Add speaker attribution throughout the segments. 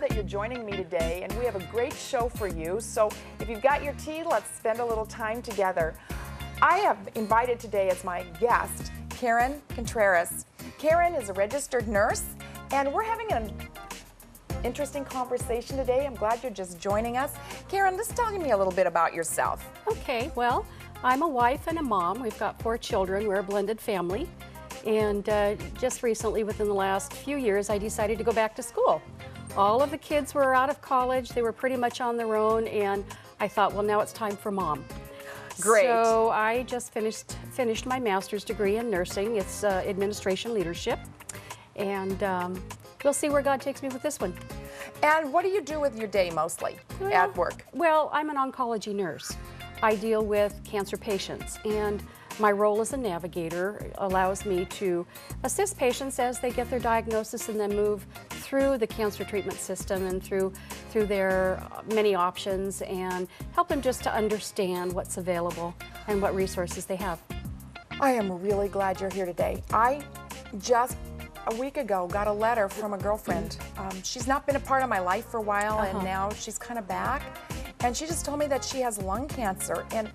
Speaker 1: that you're joining me today, and we have a great show for you. So if you've got your tea, let's spend a little time together. I have invited today as my guest, Karen Contreras. Karen is a registered nurse, and we're having an interesting conversation today. I'm glad you're just joining us. Karen, just tell me a little bit about yourself.
Speaker 2: Okay, well, I'm a wife and a mom. We've got 4 children. We're a blended family. And just recently, within the last few years, I decided to go back to school. All of the kids were out of college. They were pretty much on their own, and I thought, well, now it's time for mom.
Speaker 1: Great.
Speaker 2: So I just finished my master's degree in nursing. It's administration leadership. And we'll see where God takes me with this one.
Speaker 1: And what do you do with your day mostly at work?
Speaker 2: Well, I'm an oncology nurse. I deal with cancer patients, and my role as a navigator allows me to assist patients as they get their diagnosis and then move through the cancer treatment system and through their many options and help them just to understand what's available and what resources they have.
Speaker 1: I am really glad you're here today. I just a week ago got a letter from a girlfriend. She's not been a part of my life for a while, and now she's kind of back. And she just told me that she has lung cancer, and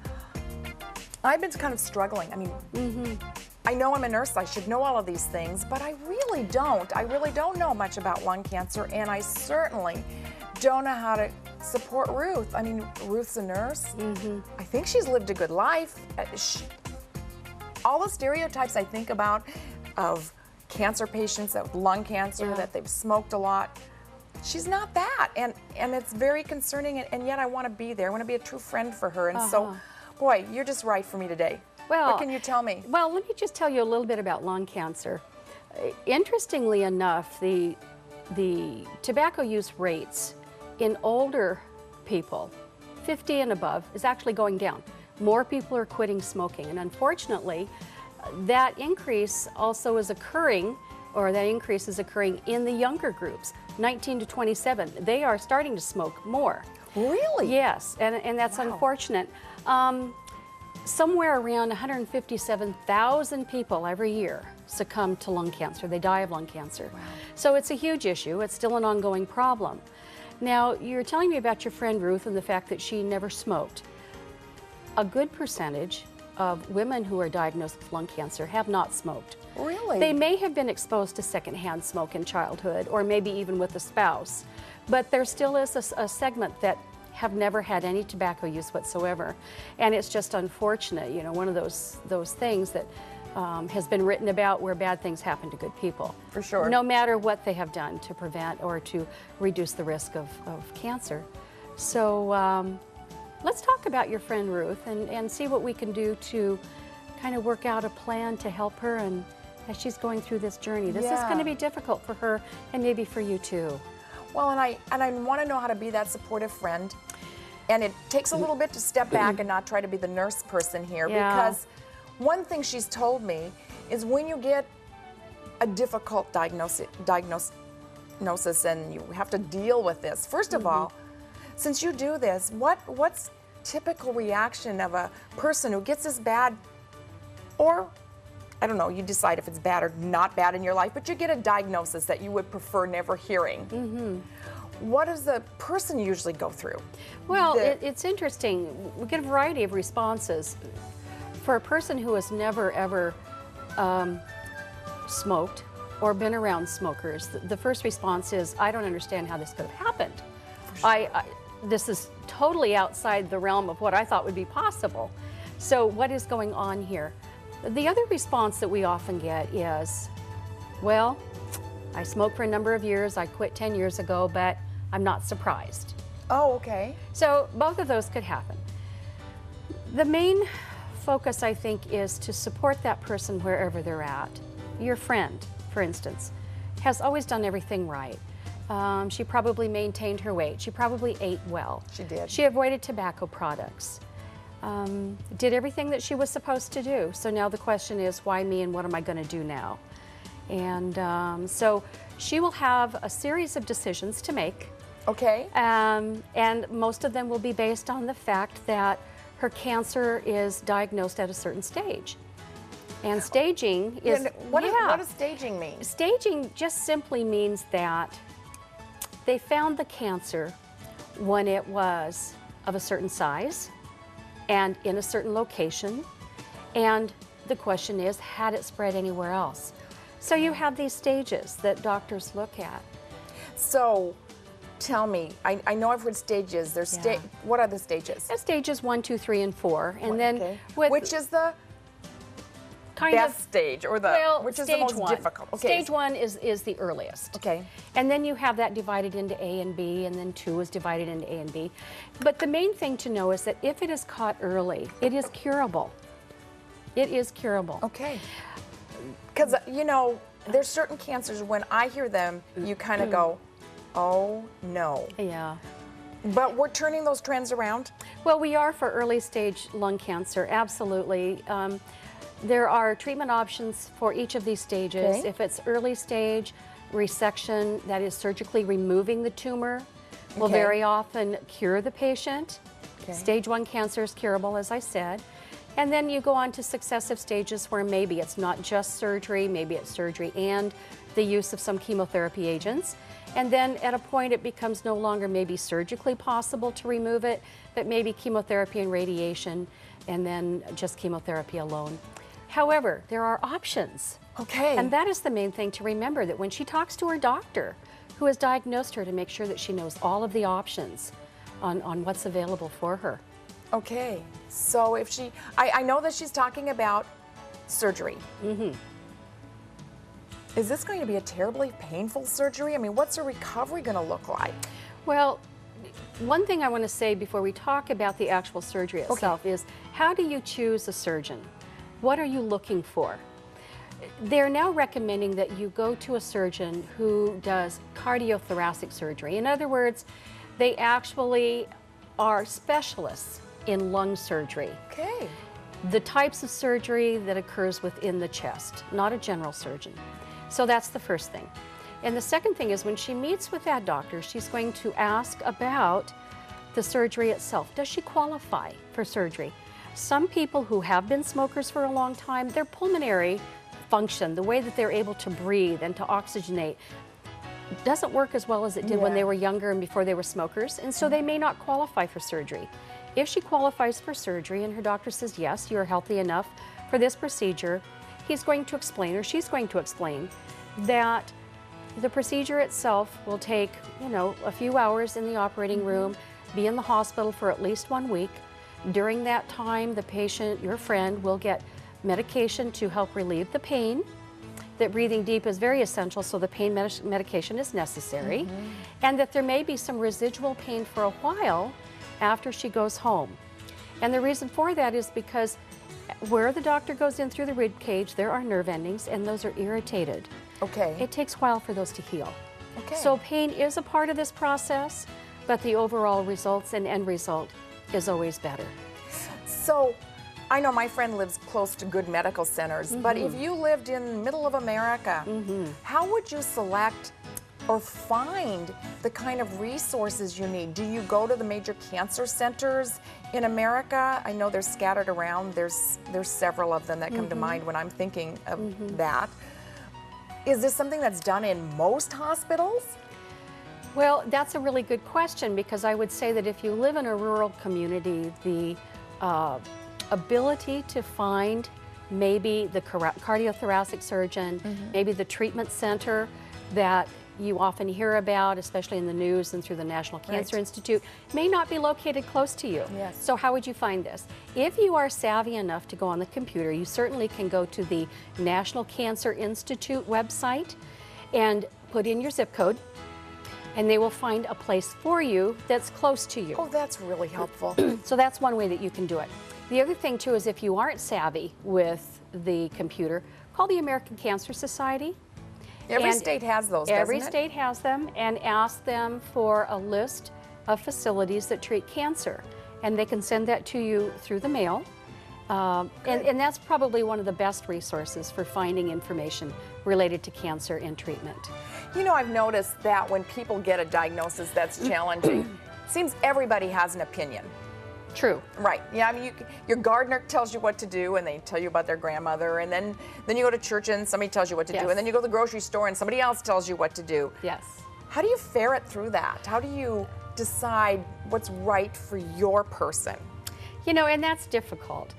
Speaker 1: I've been kind of struggling. I mean, I know I'm a nurse, I should know all of these things, but I really don't. I really don't know much about lung cancer, and I certainly don't know how to support Ruth. I mean, Ruth's a nurse. I think she's lived a good life. All the stereotypes I think about of cancer patients with lung cancer, that they've smoked a lot, she's not that, and it's very concerning, and yet I want to be there. I want to be a true friend for her, and so, boy, you're just right for me today.
Speaker 2: Well,
Speaker 1: what can you tell me?
Speaker 2: Well, let me just tell you a little bit about lung cancer. Interestingly enough, the tobacco use rates in older people, 50 and above, is actually going down. More people are quitting smoking, and unfortunately, that increase also is occurring, or that increase is occurring in the younger groups, 19 to 27. They are starting to smoke more.
Speaker 1: Really?
Speaker 2: Yes, and that's unfortunate. Somewhere around 157,000 people every year succumb to lung cancer. They die of lung cancer.
Speaker 1: Wow.
Speaker 2: So it's a huge issue. It's still an ongoing problem. Now, you're telling me about your friend Ruth and the fact that she never smoked. A good percentage of women who are diagnosed with lung cancer have not smoked.
Speaker 1: Really?
Speaker 2: They may have been exposed to secondhand smoke in childhood, or maybe even with a spouse, but there still is a segment that have never had any tobacco use whatsoever. And it's just unfortunate, you know, one of those things that has been written about where bad things happen to good people.
Speaker 1: For sure.
Speaker 2: No matter what they have done to prevent or to reduce the risk of cancer. So let's talk about your friend Ruth and see what we can do to kind of work out a plan to help her and as she's going through this journey. This is going to be difficult for her and maybe for you too.
Speaker 1: Well, and I want to know how to be that supportive friend. And it takes a little bit to step back and not try to be the nurse person here, because one thing she's told me is when you get a difficult diagnosis and you have to deal with this, first of all, since you do this, what's typical reaction of a person who gets this bad, or I don't know, you decide if it's bad or not bad in your life, but you get a diagnosis that you would prefer never hearing. What does the person usually go through?
Speaker 2: Well, it's interesting. We get a variety of responses. For a person who has never ever smoked or been around smokers, the first response is, I don't understand how this could have happened. Sure. This is totally outside the realm of what I thought would be possible. So what is going on here? The other response that we often get is, well, I smoked for a number of years, I quit 10 years ago, but I'm not surprised.
Speaker 1: Oh, okay.
Speaker 2: So both of those could happen. The main focus, I think, is to support that person wherever they're at. Your friend, for instance, has always done everything right. She probably maintained her weight. She probably ate well.
Speaker 1: She did.
Speaker 2: She avoided tobacco products. Did everything that she was supposed to do. So now the question is, why me and what am I going to do now? And so she will have a series of decisions to make.
Speaker 1: Okay.
Speaker 2: And most of them will be based on the fact that her cancer is diagnosed at a certain stage. And staging is...
Speaker 1: What does staging mean?
Speaker 2: Staging just simply means that They found the cancer when it was of a certain size and in a certain location. And the question is, had it spread anywhere else? So you have these stages that doctors look at.
Speaker 1: So tell me, I know I've heard stages. There's what are the stages?
Speaker 2: Stages 1, 2, 3, and 4. And then
Speaker 1: which is the best stage, or the which is the most difficult? Okay.
Speaker 2: Stage 1 is the earliest.
Speaker 1: Okay.
Speaker 2: And then you have that divided into A and B, and then 2 is divided into A and B. But the main thing to know is that if it is caught early, it is curable. It is curable.
Speaker 1: Okay. Because, you know, there's certain cancers, when I hear them, you kind of go, oh, no.
Speaker 2: Yeah.
Speaker 1: But we're turning those trends around?
Speaker 2: Well, we are for early stage lung cancer, absolutely. There are treatment options for each of these stages.
Speaker 1: Okay.
Speaker 2: If it's early stage, resection, that is surgically removing the tumor, will very often cure the patient.
Speaker 1: Okay.
Speaker 2: Stage 1 cancer is curable, as I said. And then you go on to successive stages where maybe it's not just surgery, maybe it's surgery and the use of some chemotherapy agents. And then at a point it becomes no longer maybe surgically possible to remove it, but maybe chemotherapy and radiation, and then just chemotherapy alone. However, there are options.
Speaker 1: Okay.
Speaker 2: And that is the main thing to remember, that when she talks to her doctor who has diagnosed her, to make sure that she knows all of the options on what's available for her.
Speaker 1: Okay. So if she, I know that she's talking about surgery.
Speaker 2: Mm-hmm.
Speaker 1: Is this going to be a terribly painful surgery? I mean, what's her recovery going to look like?
Speaker 2: Well, one thing I want to say before we talk about the actual surgery itself is, how do you choose a surgeon? What are you looking for? They're now recommending that you go to a surgeon who does cardiothoracic surgery. In other words, they actually are specialists in lung surgery.
Speaker 1: Okay.
Speaker 2: The types of surgery that occurs within the chest, not a general surgeon. So that's the first thing. And the second thing is, when she meets with that doctor, she's going to ask about the surgery itself. Does she qualify for surgery? Some people who have been smokers for a long time, their pulmonary function, the way that they're able to breathe and to oxygenate, doesn't work as well as it did when they were younger and before they were smokers, and so they may not qualify for surgery. If she qualifies for surgery and her doctor says, yes, you're healthy enough for this procedure, he's going to explain, or she's going to explain, that the procedure itself will take, you know, a few hours in the operating room, be in the hospital for at least 1 week. During that time, the patient, your friend, will get medication to help relieve the pain. That breathing deep is very essential, so the pain medication is necessary. And that there may be some residual pain for a while after she goes home. And the reason for that is because where the doctor goes in through the rib cage, there are nerve endings, and those are irritated.
Speaker 1: Okay.
Speaker 2: It takes a while for those to heal.
Speaker 1: Okay.
Speaker 2: So pain is a part of this process, but the overall results and end result is always better.
Speaker 1: So I know my friend lives close to good medical centers, but if you lived in the middle of America, how would you select or find the kind of resources you need? Do you go to the major cancer centers in America? I know they're scattered around. There's several of them that come to mind when I'm thinking of that. Is this something that's done in most hospitals?
Speaker 2: Well, that's a really good question, because I would say that if you live in a rural community, the ability to find maybe the cardiothoracic surgeon, maybe the treatment center that you often hear about, especially in the news and through the National Cancer Institute, may not be located close to you.
Speaker 1: Yes.
Speaker 2: So how would you find this? If you are savvy enough to go on the computer, you certainly can go to the National Cancer Institute website and put in your zip code, and they will find a place for you that's close to you.
Speaker 1: Oh, that's really helpful.
Speaker 2: So that's one way that you can do it. The other thing too is, if you aren't savvy with the computer, call the American Cancer Society.
Speaker 1: Every state has those, doesn't it?
Speaker 2: Every state has them, and ask them for a list of facilities that treat cancer. And they can send that to you through the mail. And that's probably one of the best resources for finding information related to cancer and treatment.
Speaker 1: You know, I've noticed that when people get a diagnosis that's challenging, it seems everybody has an opinion.
Speaker 2: True.
Speaker 1: Right. Yeah. I mean, your gardener tells you what to do, and they tell you about their grandmother, and then you go to church and somebody tells you what to do, and then you go to the grocery store and somebody else tells you what to do.
Speaker 2: Yes.
Speaker 1: How do you ferret through that? How do you decide what's right for your person?
Speaker 2: You know, and that's difficult.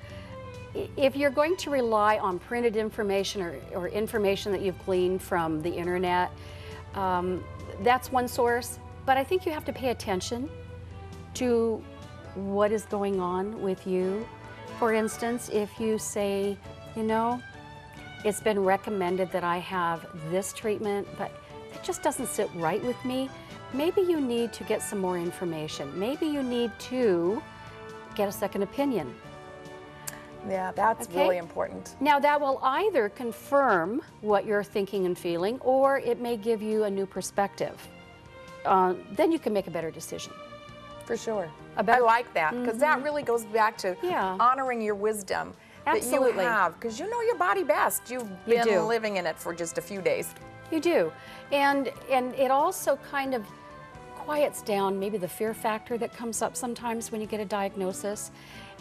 Speaker 2: If you're going to rely on printed information or information that you've gleaned from the internet, that's one source. But I think you have to pay attention to what is going on with you. For instance, if you say, you know, it's been recommended that I have this treatment, but it just doesn't sit right with me, maybe you need to get some more information. Maybe you need to get a second opinion.
Speaker 1: Yeah, that's really important.
Speaker 2: Now that will either confirm what you're thinking and feeling, or it may give you a new perspective. Then you can make a better decision.
Speaker 1: For sure. I like that, because that really goes back to honoring your wisdom that you have, because you know your body best. You've been living in it for just a few days.
Speaker 2: You do. And it also kind of quiets down maybe the fear factor that comes up sometimes when you get a diagnosis,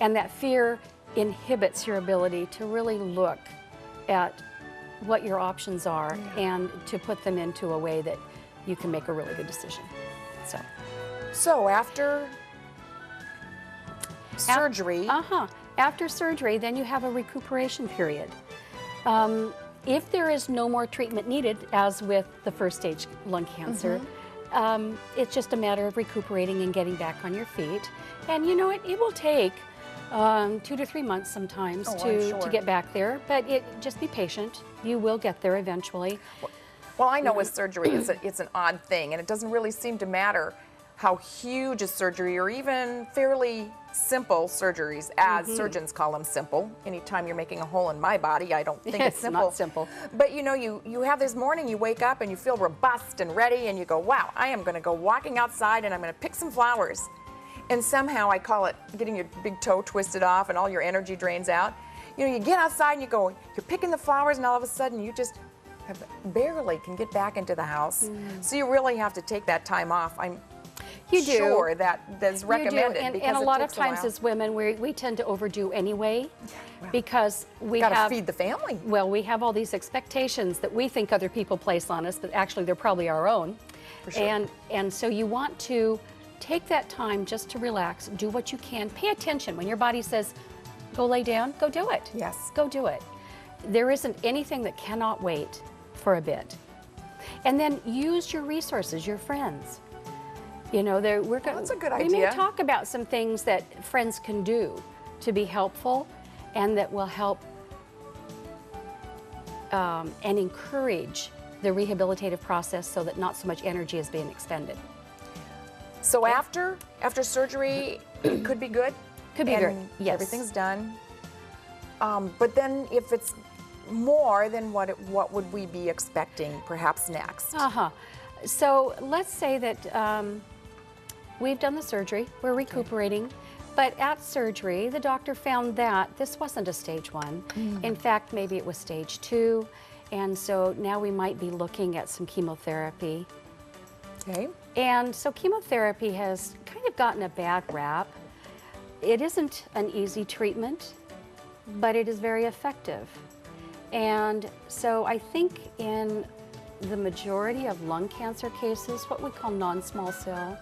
Speaker 2: and that fear inhibits your ability to really look at what your options are and to put them into a way that you can make a really good decision.
Speaker 1: So after surgery...
Speaker 2: After surgery, then you have a recuperation period. If there is no more treatment needed, as with the first stage lung cancer, it's just a matter of recuperating and getting back on your feet. And you know, it will take 2 to 3 months sometimes to get back there, but just be patient. You will get there eventually.
Speaker 1: Well, I know with surgery, it's an odd thing, and it doesn't really seem to matter how huge a surgery or even fairly simple surgeries, as surgeons call them simple. Anytime you're making a hole in my body, I don't think it's simple.
Speaker 2: Not simple.
Speaker 1: But you know, you have this morning, you wake up and you feel robust and ready, and you go, wow, I am going to go walking outside and I'm going to pick some flowers. And somehow I call it getting your big toe twisted off and all your energy drains out. You know, you get outside and you go, you're picking the flowers, and all of a sudden you just barely can get back into the house. So you really have to take that time off. I'm sure that's recommended.
Speaker 2: And a lot of times as women, we tend to overdo anyway, because we have to
Speaker 1: feed the family.
Speaker 2: Well, we have all these expectations that we think other people place on us, but actually they're probably our own.
Speaker 1: For sure.
Speaker 2: And so you want to take that time just to relax, do what you can, pay attention. When your body says, go lay down, go do it.
Speaker 1: Yes.
Speaker 2: Go do it. There isn't anything that cannot wait for a bit. And then use your resources, your friends. You know,
Speaker 1: that's a good idea.
Speaker 2: We may talk about some things that friends can do to be helpful and that will help and encourage the rehabilitative process so that not so much energy is being expended.
Speaker 1: So after surgery, it could be good?
Speaker 2: Could be good, yes.
Speaker 1: Everything's done. But then if it's more, then what would we be expecting perhaps next?
Speaker 2: So let's say that we've done the surgery, we're recuperating, but at surgery, the doctor found that this wasn't a stage 1. In fact, maybe it was stage 2, and so now we might be looking at some chemotherapy.
Speaker 1: Okay.
Speaker 2: And so chemotherapy has kind of gotten a bad rap. It isn't an easy treatment, but it is very effective. And so I think in the majority of lung cancer cases, what we call non-small cell,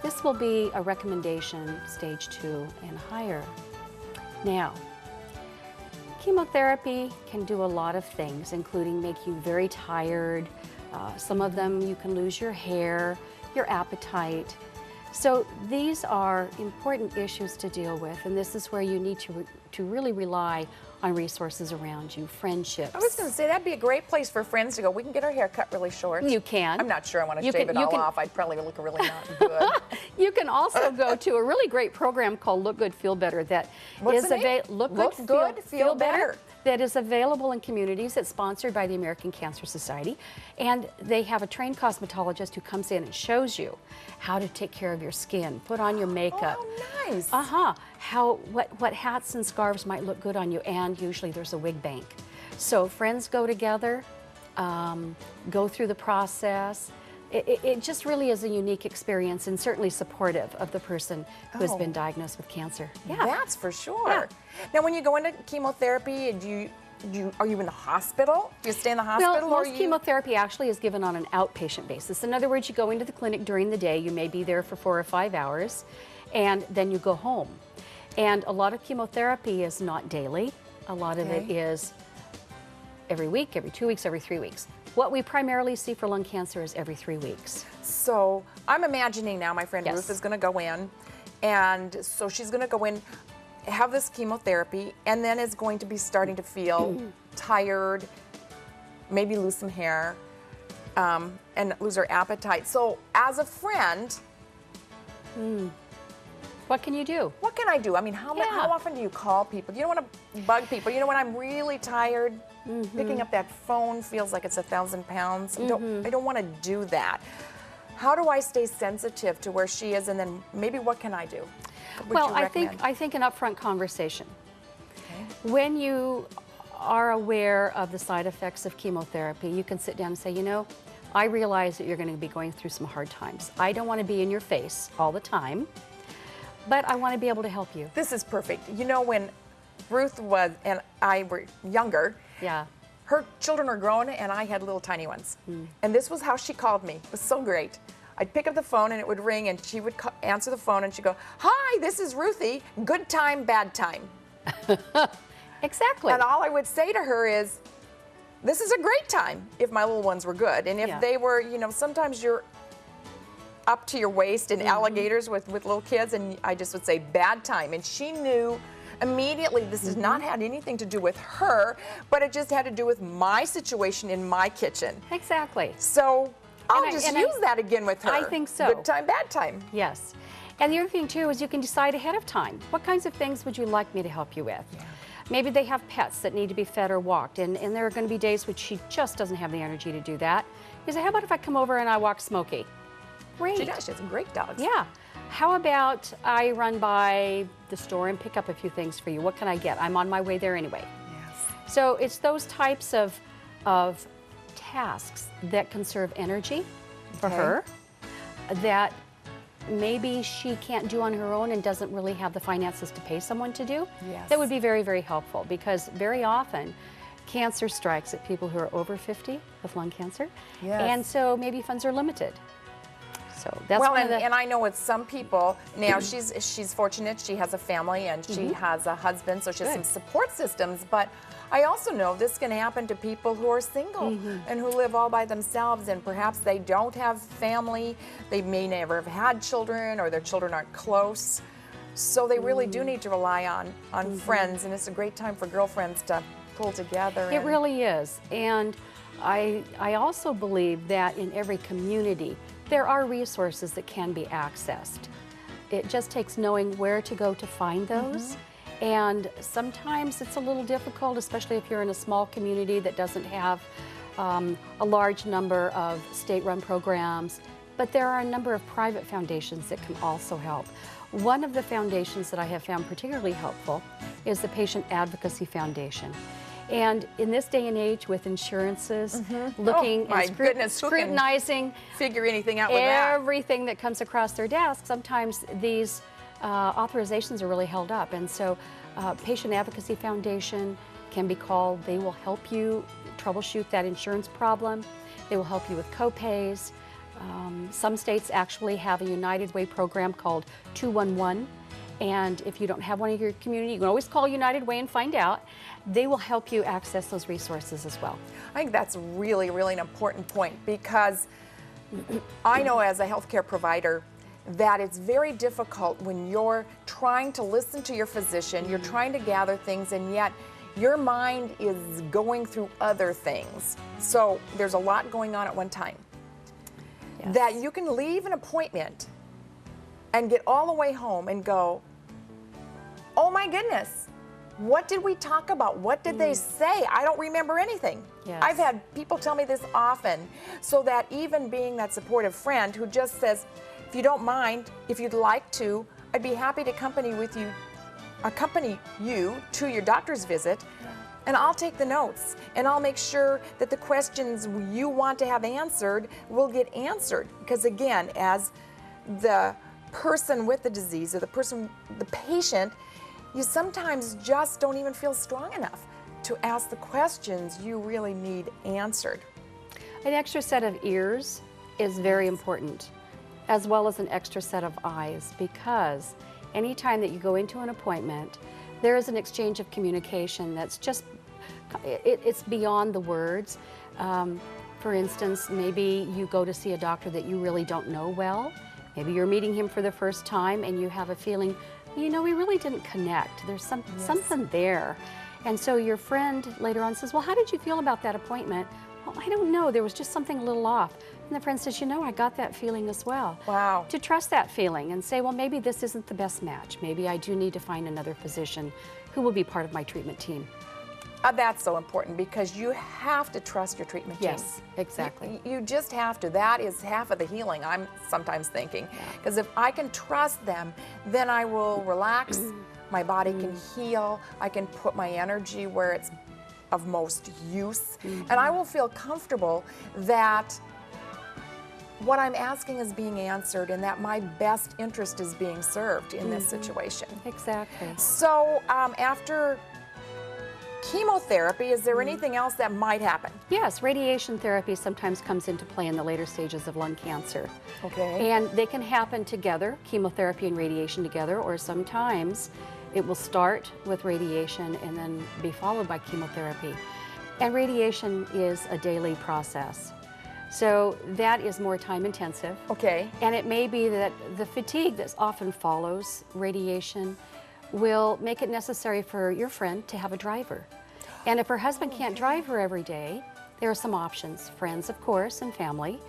Speaker 2: this will be a recommendation stage 2 and higher. Now, chemotherapy can do a lot of things, including make you very tired. Some of them you can lose your hair, your appetite. So these are important issues to deal with, and this is where you need to really rely on resources around you, friendships.
Speaker 1: I was going to say, that'd be a great place for friends to go. We can get our hair cut really short.
Speaker 2: You can.
Speaker 1: I'm not sure I want to shave it all off. I'd probably look really not good.
Speaker 2: You can also go to a really great program called Look Good, Feel Better that
Speaker 1: Look Good, Feel Better.
Speaker 2: That is available in communities. It's sponsored by the American Cancer Society, and they have a trained cosmetologist who comes in and shows you how to take care of your skin, put on your makeup.
Speaker 1: Oh, nice.
Speaker 2: What hats and scarves might look good on you, and usually there's a wig bank. So friends go together, go through the process. It just really is a unique experience, and certainly supportive of the person who has been diagnosed with cancer.
Speaker 1: Yeah, that's for sure. Yeah. Now, when you go into chemotherapy, are you in the hospital? Do you stay in the hospital?
Speaker 2: Well, most chemotherapy actually is given on an outpatient basis. In other words, you go into the clinic during the day, you may be there for 4 or 5 hours, and then you go home. And a lot of chemotherapy is not daily. A lot of it is every week, every 2 weeks, every 3 weeks. What we primarily see for lung cancer is every 3 weeks.
Speaker 1: So I'm imagining now my friend Ruth is going to go in, and so she's going to go in, have this chemotherapy, and then is going to be starting to feel tired, maybe lose some hair, and lose her appetite. So as a friend,
Speaker 2: what can you do?
Speaker 1: what can I do? I mean, how often do you call people? You don't want to bug people. You know, when I'm really tired, picking up that phone feels like it's 1,000 pounds. I don't want to do that. How do I stay sensitive to where she is, and then maybe what can I do?
Speaker 2: Well, I think an upfront conversation. When you are aware of the side effects of chemotherapy, you can sit down and say, you know, I realize that you're going to be going through some hard times. I don't want to be in your face all the time, but I want to be able to help you.
Speaker 1: This is perfect. You know, when Ruth and I were younger, her children were grown and I had little tiny ones. And this was how she called me. It was so great. I'd pick up the phone and it would ring, and she would answer the phone and she'd go, "Hi, this is Ruthie. Good time, bad time."
Speaker 2: Exactly.
Speaker 1: And all I would say to her is, this is a great time if my little ones were good. And if they were, you know, sometimes you're up to your waist in alligators with little kids, and I just would say bad time. And she knew immediately this has not had anything to do with her, but it just had to do with my situation in my kitchen.
Speaker 2: Exactly.
Speaker 1: So I'll just use that again with her.
Speaker 2: I think so.
Speaker 1: Good time, bad time.
Speaker 2: Yes. And the other thing too is you can decide ahead of time. What kinds of things would you like me to help you with? Maybe they have pets that need to be fed or walked, and there are going to be days which she just doesn't have the energy to do that. You say, how about if I come over and I walk Smokey? Great.
Speaker 1: She does. She has great dogs.
Speaker 2: Yeah. How about I run by the store and pick up a few things for you? What can I get? I'm on my way there anyway.
Speaker 1: Yes.
Speaker 2: So it's those types of tasks that conserve energy for her that maybe she can't do on her own and doesn't really have the finances to pay someone to do. That would be very, very helpful, because very often cancer strikes at people who are over 50 with lung cancer. And so maybe funds are limited. So that's
Speaker 1: and I know with some people now, she's fortunate. She has a family and she has a husband, so she has some support systems. But I also know this can happen to people who are single and who live all by themselves, and perhaps they don't have family. They may never have had children, or their children aren't close. So they really do need to rely on friends, and it's a great time for girlfriends to pull together.
Speaker 2: It really is. And I also believe that in every community there are resources that can be accessed. It just takes knowing where to go to find those. And sometimes it's a little difficult, especially if you're in a small community that doesn't have a large number of state-run programs. But there are a number of private foundations that can also help. One of the foundations that I have found particularly helpful is the Patient Advocacy Foundation. And in this day and age with insurances, looking and scrutinizing,
Speaker 1: figure anything out with
Speaker 2: everything that comes across their desk, sometimes these authorizations are really held up. And so Patient Advocacy Foundation can be called. They will help you troubleshoot that insurance problem. They will help you with co-pays. Some states actually have a United Way program called 211. And if you don't have one in your community, you can always call United Way and find out. They will help you access those resources as well.
Speaker 1: I think that's really, really an important point, because I know as a healthcare provider that it's very difficult when you're trying to listen to your physician, you're trying to gather things, and yet your mind is going through other things. So there's a lot going on at one time. That you can leave an appointment and get all the way home and go, oh my goodness, what did we talk about? What did they say? I don't remember anything. I've had people tell me this often, so that even being that supportive friend who just says, if you don't mind, if you'd like to, I'd be happy to accompany you to your doctor's visit, and I'll take the notes, and I'll make sure that the questions you want to have answered will get answered. Because again, as the person with the disease, or the patient, you sometimes just don't even feel strong enough to ask the questions you really need answered.
Speaker 2: An extra set of ears is very important, as well as an extra set of eyes, because anytime that you go into an appointment, there is an exchange of communication that's just, it's beyond the words. For instance, maybe you go to see a doctor that you really don't know well. Maybe you're meeting him for the first time and you have a feeling, you know, we really didn't connect. There's something there. And so your friend later on says, well, how did you feel about that appointment? Well, I don't know. There was just something a little off. And the friend says, you know, I got that feeling as well.
Speaker 1: Wow.
Speaker 2: To trust that feeling and say, well, maybe this isn't the best match. Maybe I do need to find another physician who will be part of my treatment team.
Speaker 1: That's so important because you have to trust your treatment team.
Speaker 2: Yes, exactly.
Speaker 1: You just have to. That is half of the healing, I'm sometimes thinking. Because if I can trust them, then I will relax, my body can heal, I can put my energy where it's of most use, and I will feel comfortable that what I'm asking is being answered and that my best interest is being served in this situation.
Speaker 2: Exactly.
Speaker 1: So after chemotherapy, is there anything else that might happen?
Speaker 2: Yes, radiation therapy sometimes comes into play in the later stages of lung cancer.
Speaker 1: Okay.
Speaker 2: And they can happen together, chemotherapy and radiation together, or sometimes it will start with radiation and then be followed by chemotherapy. And radiation is a daily process. So that is more time intensive.
Speaker 1: Okay.
Speaker 2: And it may be that the fatigue that often follows radiation will make it necessary for your friend to have a driver. And if her husband can't drive her every day, there are some options. Friends, of course, and family.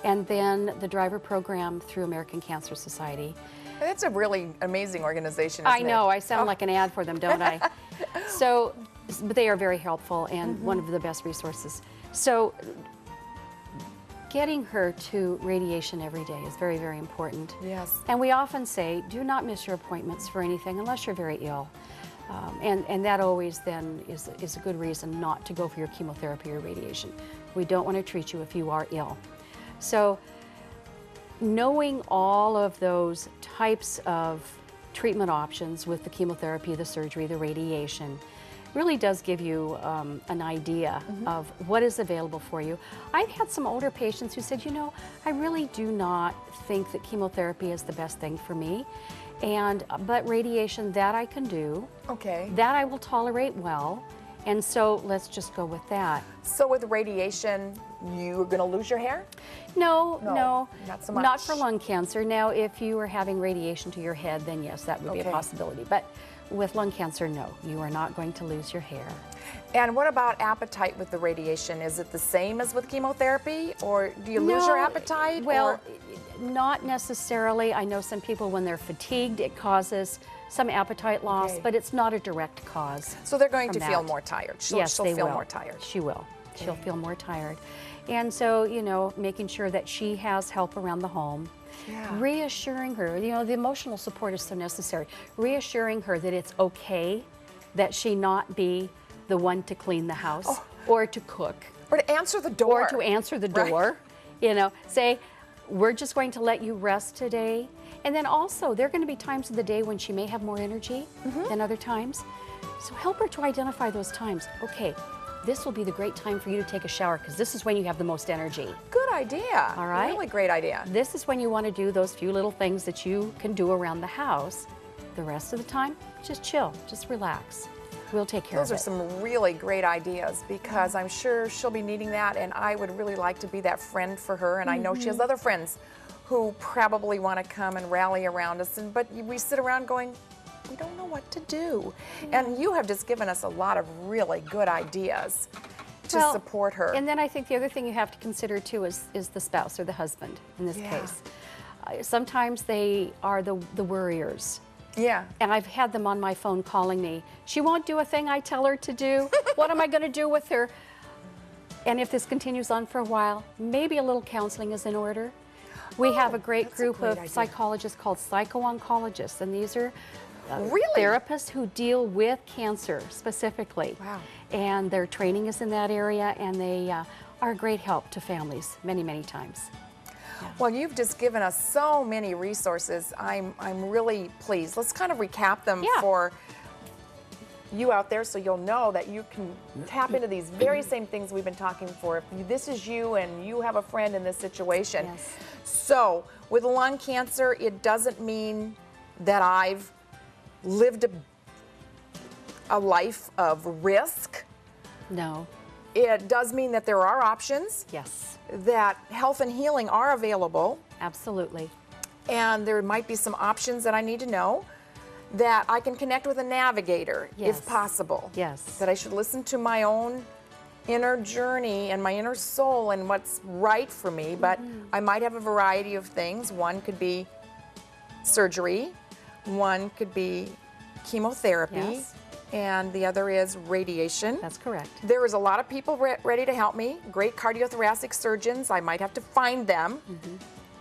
Speaker 2: And then the driver program through American Cancer Society.
Speaker 1: That's a really amazing organization,
Speaker 2: I
Speaker 1: isn't
Speaker 2: know,
Speaker 1: it?
Speaker 2: I sound like an ad for them, don't I? So, but they are very helpful and one of the best resources. So, getting her to radiation every day is very, very important.
Speaker 1: Yes.
Speaker 2: And we often say, do not miss your appointments for anything unless you're very ill. And that always then is a good reason not to go for your chemotherapy or radiation. We don't want to treat you if you are ill. So knowing all of those types of treatment options with the chemotherapy, the surgery, the radiation, really does give you an idea of what is available for you. I've had some older patients who said, you know, I really do not think that chemotherapy is the best thing for me, but radiation, that I can do,
Speaker 1: Okay.
Speaker 2: that I will tolerate well, and so let's just go with that.
Speaker 1: So with radiation, you're going to lose your hair?
Speaker 2: No,
Speaker 1: not so much.
Speaker 2: Not for lung cancer. Now, if you are having radiation to your head, then yes, that would be a possibility. But with lung cancer, no, you are not going to lose your hair.
Speaker 1: And what about appetite with the radiation? Is it the same as with chemotherapy, or do you lose your appetite?
Speaker 2: Well, not necessarily. I know some people, when they're fatigued, it causes some appetite loss, but it's not a direct cause.
Speaker 1: So they're going to
Speaker 2: from
Speaker 1: feel
Speaker 2: that.
Speaker 1: more tired.
Speaker 2: Yes,
Speaker 1: she'll
Speaker 2: they
Speaker 1: feel
Speaker 2: will.
Speaker 1: more tired.
Speaker 2: She will. She'll feel more tired. And so, you know, making sure that she has help around the home.
Speaker 1: Yeah.
Speaker 2: Reassuring her, you know, the emotional support is so necessary. Reassuring her that it's okay that she not be the one to clean the house or to cook.
Speaker 1: Or to answer the door.
Speaker 2: Or to answer the door. You know, say, we're just going to let you rest today. And then also, there are going to be times of the day when she may have more energy than other times. So help her to identify those times. Okay, this will be the great time for you to take a shower because this is when you have the most energy.
Speaker 1: Good idea.
Speaker 2: All right.
Speaker 1: Really great idea.
Speaker 2: This is when you want to do those few little things that you can do around the house. The rest of the time, just chill, just relax. We'll take care of it.
Speaker 1: Those are some really great ideas because I'm sure she'll be needing that, and I would really like to be that friend for her, and I know she has other friends who probably want to come and rally around us, but we sit around going, we don't know what to do. And you have just given us a lot of really good ideas to support her.
Speaker 2: And then I think the other thing you have to consider too is the spouse or the husband in this case. Sometimes they are the worriers.
Speaker 1: Yeah.
Speaker 2: And I've had them on my phone calling me. She won't do a thing I tell her to do. What am I going to do with her? And if this continues on for a while, maybe a little counseling is in order. We have a great group of psychologists called psycho-oncologists, and these are therapists who deal with cancer specifically.
Speaker 1: Wow.
Speaker 2: And their training is in that area, and they are a great help to families many, many times.
Speaker 1: Well, you've just given us so many resources. I'm really pleased. Let's kind of recap them for you out there so you'll know that you can tap into these very same things we've been talking for. If this is you and you have a friend in this situation.
Speaker 2: Yes.
Speaker 1: So with lung cancer, it doesn't mean that I've lived a life of risk.
Speaker 2: No.
Speaker 1: It does mean that there are options,
Speaker 2: Yes.
Speaker 1: that health and healing are available,
Speaker 2: Absolutely.
Speaker 1: and there might be some options that I need to know, that I can connect with a navigator
Speaker 2: Yes.
Speaker 1: if possible.
Speaker 2: Yes.
Speaker 1: That I should listen to my own inner journey and my inner soul and what's right for me, but I might have a variety of things. One could be surgery, one could be chemotherapy,
Speaker 2: Yes.
Speaker 1: and the other is radiation.
Speaker 2: That's correct.
Speaker 1: There is a lot of people ready to help me, great cardiothoracic surgeons. I might have to find them.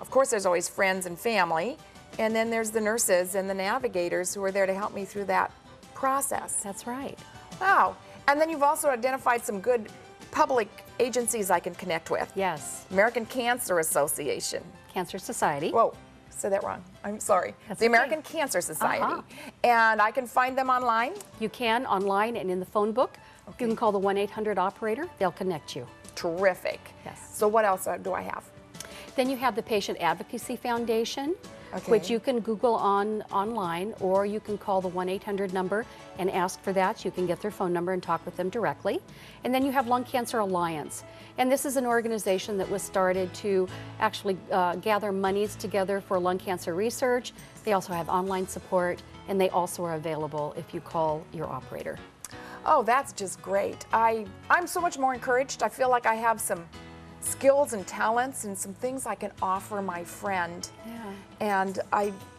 Speaker 1: Of course, there's always friends and family. And then there's the nurses and the navigators who are there to help me through that process.
Speaker 2: That's right.
Speaker 1: Wow. And then you've also identified some good public agencies I can connect with.
Speaker 2: Yes.
Speaker 1: American Cancer Association.
Speaker 2: Cancer Society.
Speaker 1: Whoa, said that wrong. I'm sorry.
Speaker 2: That's
Speaker 1: the
Speaker 2: okay.
Speaker 1: American Cancer Society.
Speaker 2: Uh-huh.
Speaker 1: And I can find them online.
Speaker 2: You can online and in the phone book. You can call the 1-800-operator. They'll connect you.
Speaker 1: Terrific.
Speaker 2: Yes.
Speaker 1: So what else do I have?
Speaker 2: Then you have the Patient Advocacy Foundation,
Speaker 1: Okay.
Speaker 2: which you can Google online, or you can call the 1-800 number and ask for that. You can get their phone number and talk with them directly. And then you have Lung Cancer Alliance. And this is an organization that was started to actually gather monies together for lung cancer research. They also have online support, and they also are available if you call your operator.
Speaker 1: Oh, that's just great. I'm so much more encouraged. I feel like I have some skills and talents and some things I can offer my friend.
Speaker 2: Yeah.
Speaker 1: And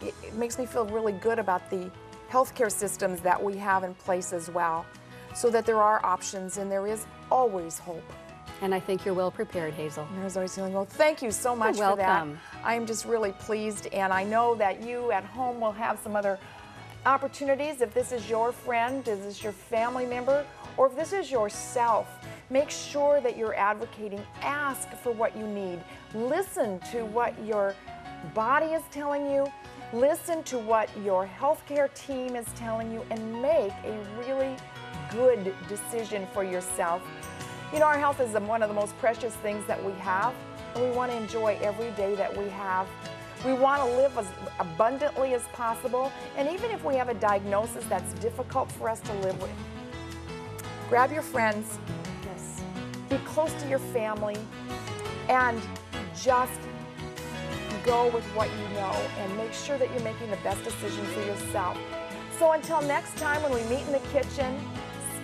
Speaker 1: it makes me feel really good about the healthcare systems that we have in place as well, so that there are options and there is always hope.
Speaker 2: And I think you're well prepared, Hazel.
Speaker 1: And there's always healing. Well, thank you so much
Speaker 2: You're
Speaker 1: for that.
Speaker 2: welcome.
Speaker 1: I'm just really pleased, and I know that you at home will have some other opportunities. If this is your friend, if this is your family member, or if this is yourself, make sure that you're advocating. Ask for what you need. Listen to what your body is telling you. Listen to what your healthcare team is telling you, and make a really good decision for yourself. You know, our health is one of the most precious things that we have, and we want to enjoy every day that we have. We want to live as abundantly as possible, and even if we have a diagnosis that's difficult for us to live with, grab your friends,
Speaker 2: Yes.
Speaker 1: be close to your family, and just go with what you know and make sure that you're making the best decision for yourself. So until next time when we meet in the kitchen,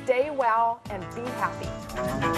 Speaker 1: stay well and be happy.